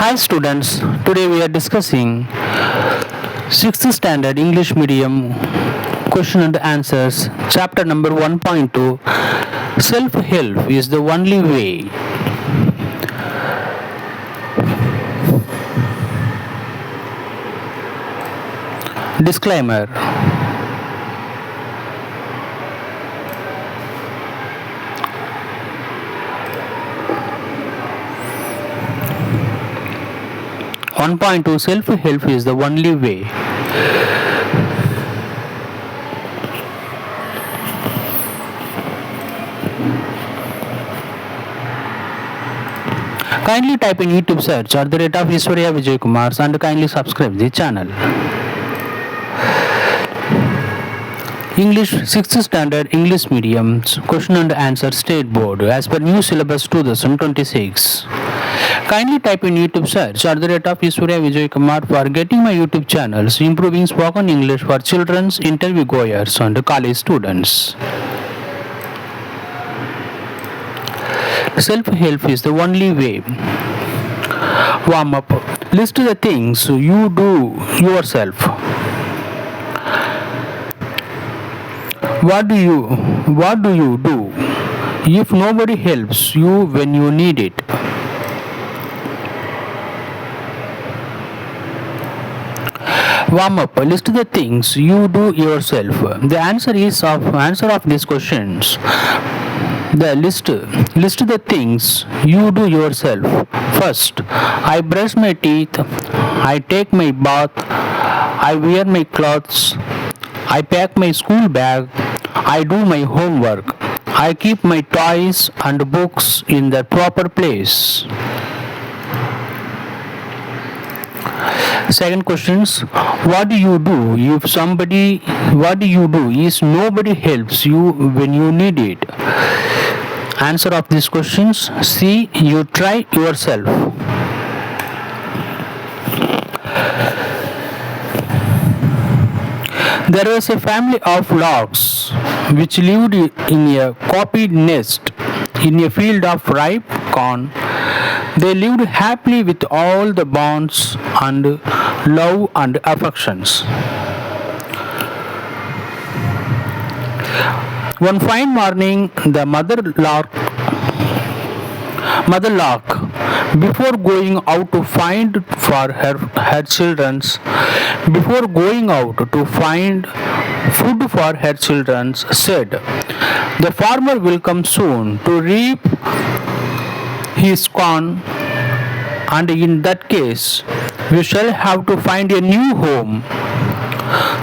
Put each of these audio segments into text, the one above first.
Hi students, today we are discussing 6th standard English medium question and answers chapter number 1.2 self-help is the only way. Disclaimer. One point two self-help is the only way. Kindly type in YouTube search at the rate of Ishwarya Vijay Kumar and kindly subscribe the channel. English 6th standard English medium question and answer state board as per new syllabus 2026. Kindly type in YouTube search at the rate of Ishwarya Vijay Kumar for getting my YouTube channels improving spoken English for children's interview goers and college students. Self-help is the only way. Warm up. List the things you do yourself. What do you do if nobody helps you when you need it? Warm up. List the things you do yourself. The answer of these questions. List the things you do yourself. First, I brush my teeth. I take my bath. I wear my clothes. I pack my school bag. I do my homework. I keep my toys and books in their proper place. Second questions, what do you do if nobody helps you when you need it? Answer of these questions, C, you try yourself. There was a family of larks which lived in a copied nest in a field of ripe corn. They lived happily with all the bonds and love and affections. One fine morning, the mother lark, before going out to find for her children's, before going out to find food for her children, said, "The farmer will come soon to reap his corn, and in that case, we shall have to find a new home.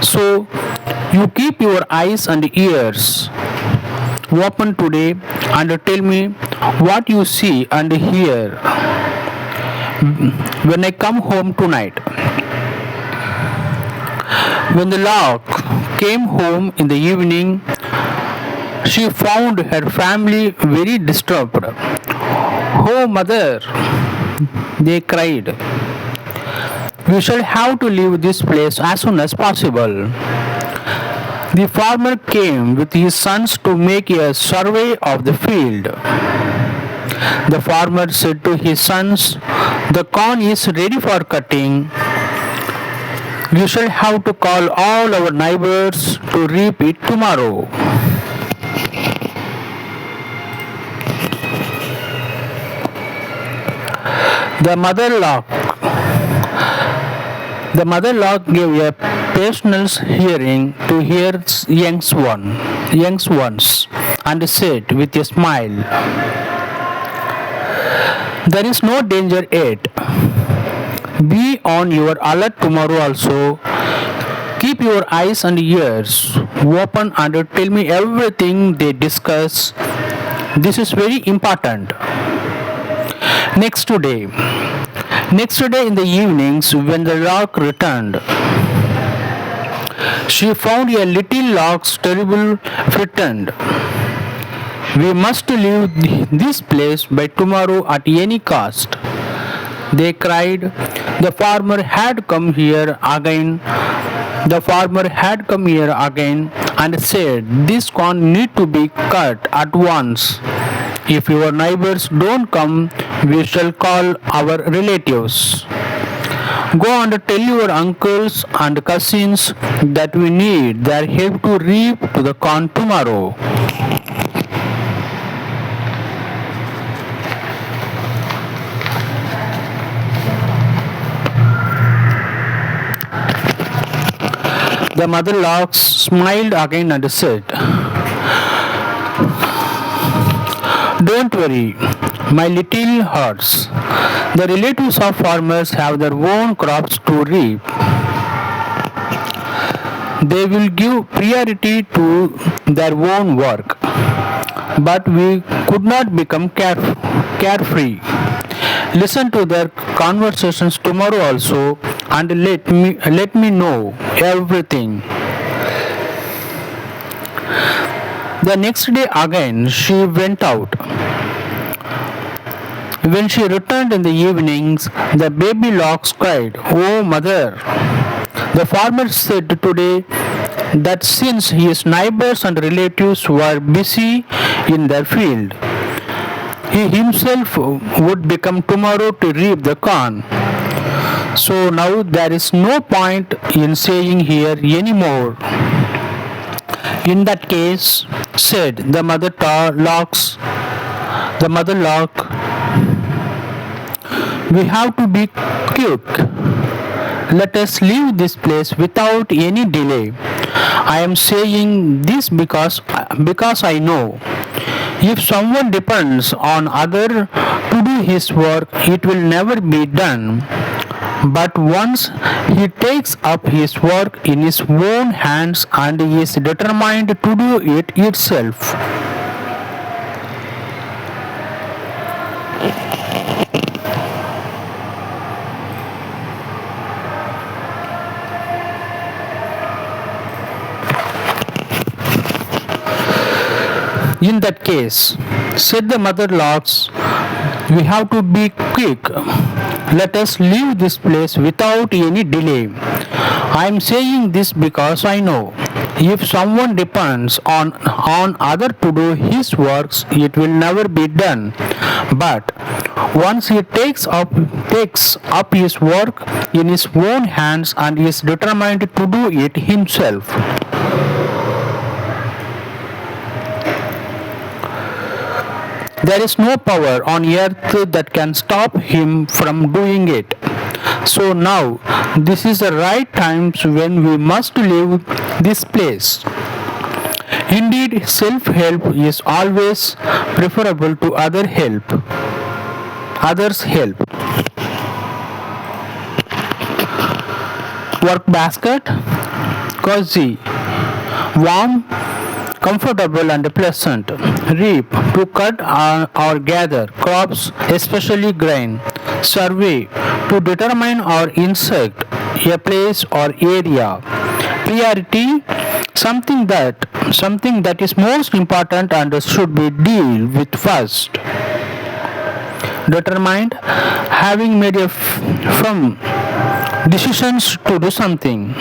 So, you keep your eyes and ears open today and tell me what you see and hear when I come home tonight." When the lark came home in the evening, she found her family very disturbed. "Oh, mother," they cried, "we shall have to leave this place as soon as possible." The farmer came with his sons to make a survey of the field. The farmer said to his sons, "The corn is ready for cutting. We shall have to call all our neighbors to reap it tomorrow." The mother lark gave a passionate hearing to her young ones and said with a smile, "There is no danger yet. Be on your alert tomorrow also. Keep your eyes and ears open and tell me everything they discuss. This is very important." Next day in the evenings when the lark returned, she found a little lark terribly frightened. "We must leave this place by tomorrow at any cost," they cried. The farmer had come here again and said, "This corn need to be cut at once. If your neighbors don't come, we shall call our relatives. Go and tell your uncles and cousins that we need their help to reap to the corn tomorrow. The mother larks smiled again and said, "Don't worry, my little hearts. The relatives of farmers have their own crops to reap. They will give priority to their own work. But we could not become carefree. Listen to their conversations tomorrow also and let me know everything." The next day again she went out. When she returned in the evenings, the baby larks cried, "Oh, mother!" The farmer said today that since his neighbors and relatives were busy in their field, he himself would become tomorrow to reap the corn. So now there is no point in staying here anymore. In that case, said the mother lark, we have to be quick. Let us leave this place without any delay. I am saying this because I know if someone depends on other to do his work, it will never be done. But once he takes up his work in his own hands and is determined to do it itself. In that case, said the mother larks, we have to be quick. Let us leave this place without any delay. I am saying this because I know if someone depends on other to do his works, it will never be done. But once he takes up his work in his own hands and is determined to do it himself. There is no power on earth that can stop him from doing it. So now, this is the right time when we must leave this place. Indeed, self-help is always preferable to others' help. Work basket, cozy, warm, comfortable and pleasant. Reap, to cut or gather crops, especially grain. Survey, to determine or insect a place or area. Priority, something that is most important and should be dealt with first. Determined, having made a firm decisions to do something.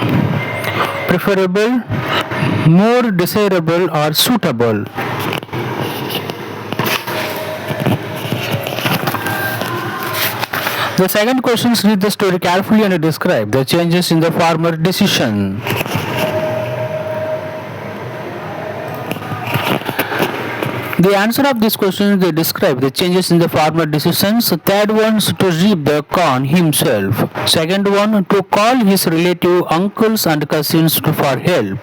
Preferable, more desirable or suitable. The second question is, read the story carefully and describe the changes in the farmer decision. The answer of this question is they describe the changes in the farmer decisions. Third one is to reap the corn himself. Second one to call his relative uncles and cousins for help.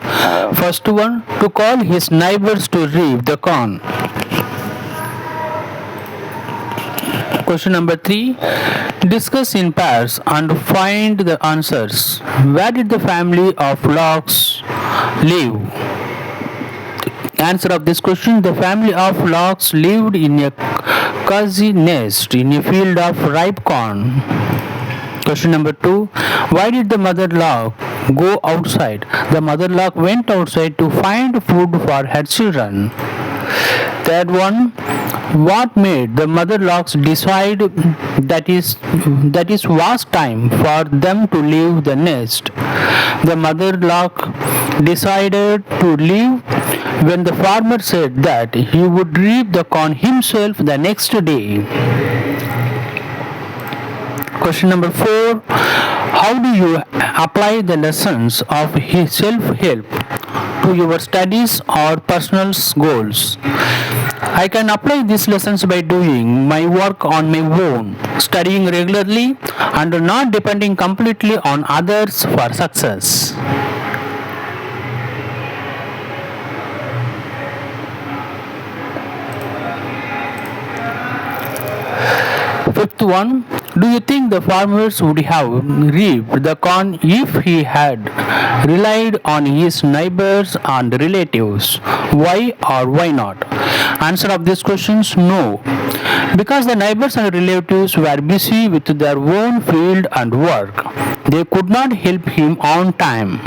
First one to call his neighbors to reap the corn. Question number 3. Discuss in pairs and find the answers. Where did the family of larks live? Answer of this question: the family of larks lived in a cozy nest in a field of ripe corn. Question number 2. Why did the mother lark go outside? The mother lark went outside to find food for her children. Third one, what made the mother larks decide that is was time for them to leave the nest? The mother lark decided to leave when the farmer said that he would reap the corn himself the next day. Question number 4. How do you apply the lessons of self-help to your studies or personal goals? I can apply these lessons by doing my work on my own, studying regularly, and not depending completely on others for success. Fifth one, do you think the farmers would have reaped the corn if he had relied on his neighbors and relatives? Why or why not? Answer of these questions, no. Because the neighbors and relatives were busy with their own field and work, they could not help him on time.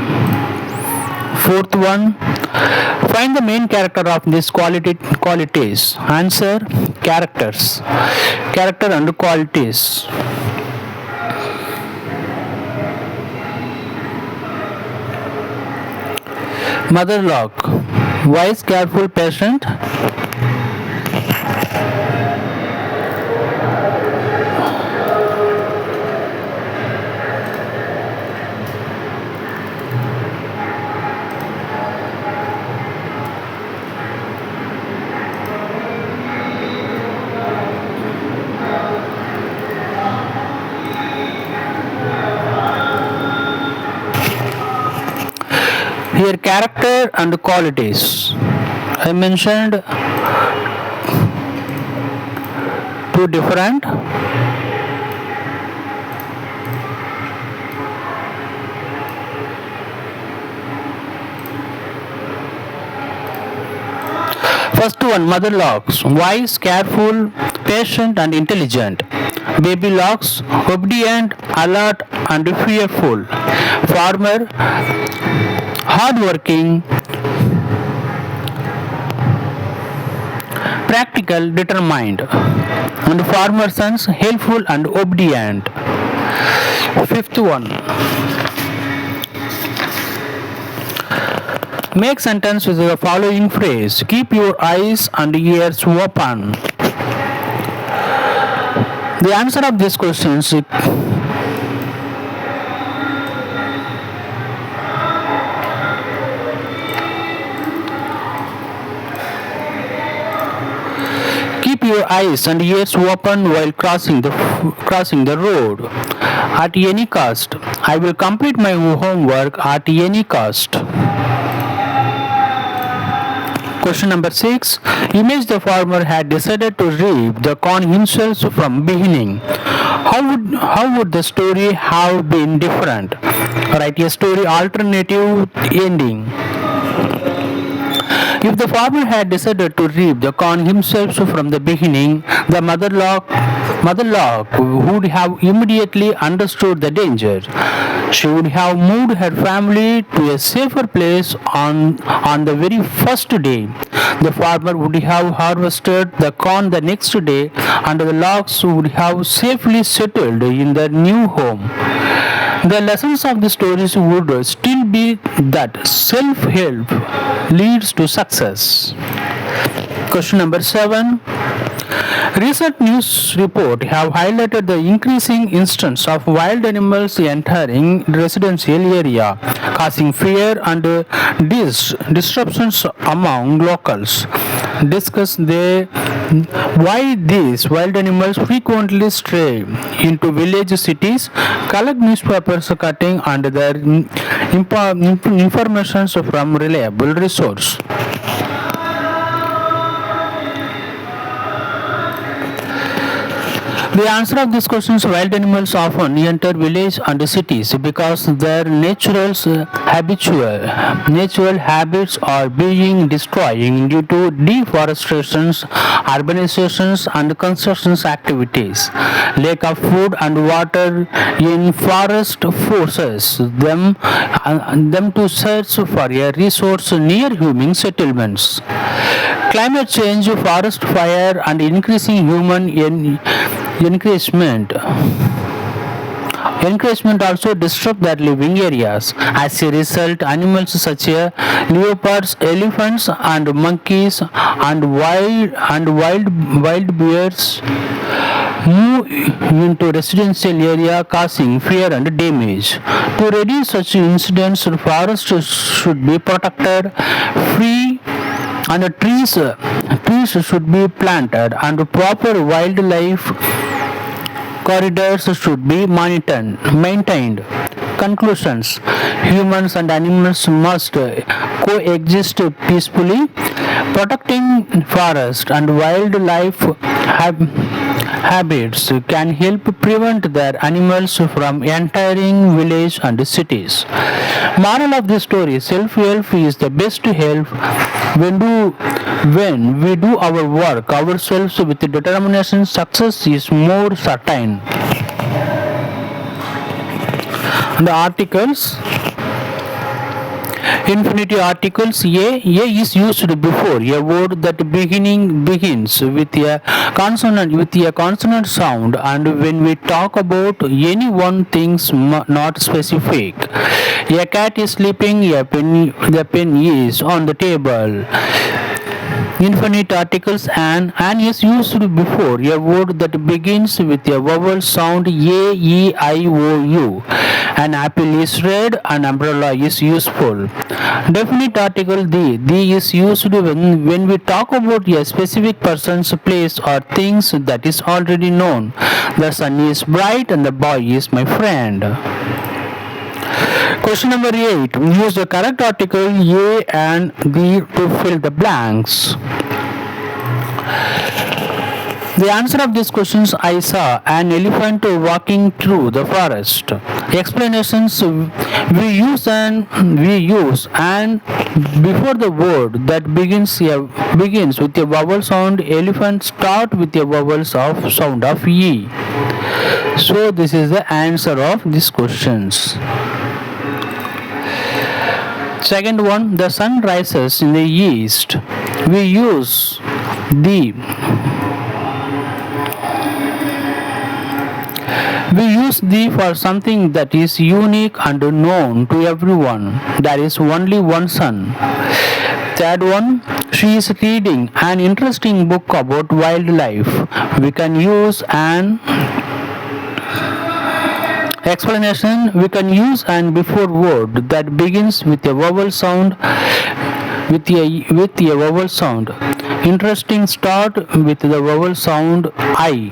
Fourth one, find the main character of these qualities. Answer, characters. Character and qualities. Mother log. Wise, careful, patient. Here, character and qualities. I mentioned two different. First one, mother logs, wise, careful, patient and intelligent. Baby logs, obedient, alert and fearful. Farmer, hardworking, practical, determined. And farmer sons, helpful and obedient. Fifth one. Make sentence with the following phrase. Keep your eyes and ears open. The answer of these questions keep your eyes and ears open while crossing the road. At any cost. I will complete my homework at any cost. Question number 6. Image the farmer had decided to reap the corn himself from beginning. How would the story have been different? Write a story alternative ending. If the farmer had decided to reap the corn himself from the beginning, the mother log would have immediately understood the danger. She would have moved her family to a safer place on the very first day. The farmer would have harvested the corn the next day, and the logs would have safely settled in their new home. The lessons of the stories would still be that self-help leads to success. Question number 7. Recent news reports have highlighted the increasing instance of wild animals entering residential area, causing fear and disruptions among locals. Discuss why these wild animals frequently stray into village cities, collect newspapers cutting and their information from reliable resource. The answer of these questions, wild animals often enter villages and cities because their natural habits are being destroyed due to deforestation, urbanizations and construction activities. Lack of food and water in forest forces them to search for a resource near human settlements. Climate change, forest fire and increasing human encroachment Encroachment also disrupt their living areas. As a result, animals such as leopards, elephants, and monkeys and wild bears move into residential area causing fear and damage. To reduce such incidents, forests should be protected, free and trees should be planted and proper wildlife corridors should be maintained. Conclusions: humans and animals must coexist peacefully. Protecting forest and wildlife habits can help prevent their animals from entering village and cities. Moral of the story: self-help is the best help when we do our work ourselves with determination. Success is more certain. The articles: infinitive articles. A is used before a word that begins with a consonant sound, and when we talk about any one things not specific. A cat is sleeping, the pen is on the table. Infinite articles. An is used before a word that begins with a vowel sound: a, e, I, o, u. An apple is red, an umbrella is useful. Definite article. The is used when we talk about a specific person's place or things that is already known. The sun is bright and the boy is my friend. Question number 8. Use the correct article A and the to fill the blanks. The answer of these questions: I saw an elephant walking through the forest. Explanations: we use and before the word that begins with a vowel sound. Elephant start with a vowel sound of e. So this is the answer of these questions. Second one: the sun rises in the east. We use the for something that is unique and known to everyone. There is only one sun. Third one: she is reading an interesting book about wildlife. We can use an explanation. We can use an before word that begins with a vowel sound. Interesting start with the vowel sound I.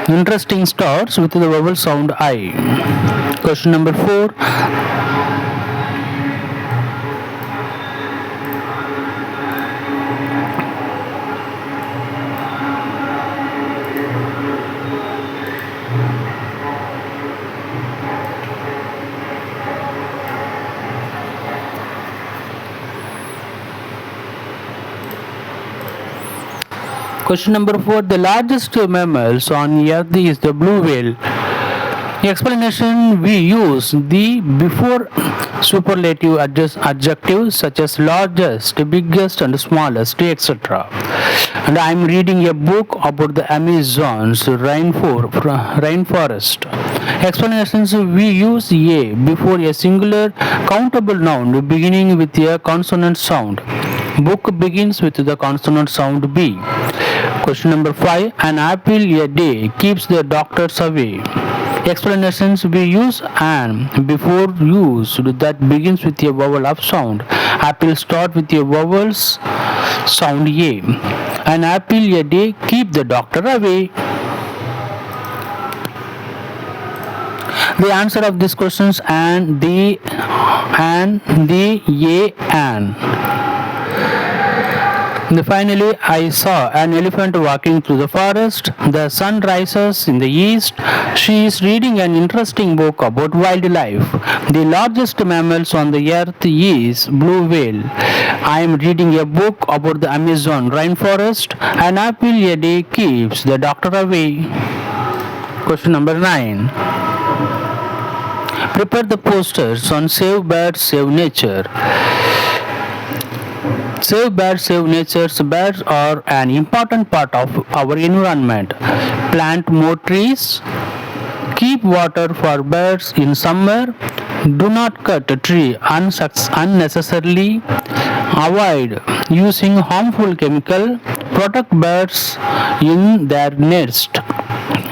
Interesting starts with the vowel sound I. Question number 4. Question number 4. The largest mammals on earth is the blue whale. Explanation: we use the before superlative adjectives such as largest, biggest, and smallest, etc. And I am reading a book about the Amazon's rainforest. Explanations: we use a before a singular countable noun beginning with a consonant sound. Book begins with the consonant sound B. Question number 5. An apple a day keeps the doctors away. Explanations: we use an before use that begins with a vowel of sound. Apple start with a vowels sound A. An apple a day keep the doctor away. The answer of these questions: and the a and. Finally, I saw an elephant walking through the forest. The sun rises in the east. She is reading an interesting book about wildlife. The largest mammals on the earth is blue whale. I am reading a book about the Amazon rainforest. An apple a day keeps the doctor away. Question number 9. Prepare the posters on Save Birds, Save Nature. Save birds, save nature. Birds are an important part of our environment. Plant more trees. Keep water for birds in summer. Do not cut a tree unnecessarily. Avoid using harmful chemical. Protect birds in their nest.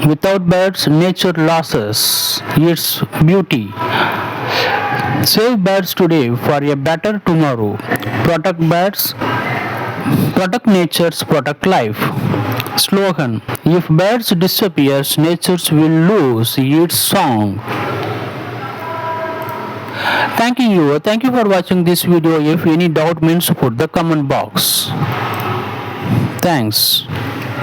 Without birds, nature loses its beauty. Save birds today for a better tomorrow. Protect birds, protect nature, protect life. Slogan: if birds disappear, nature will lose its song. Thank you for watching this video. If any doubt means put the comment box. Thanks.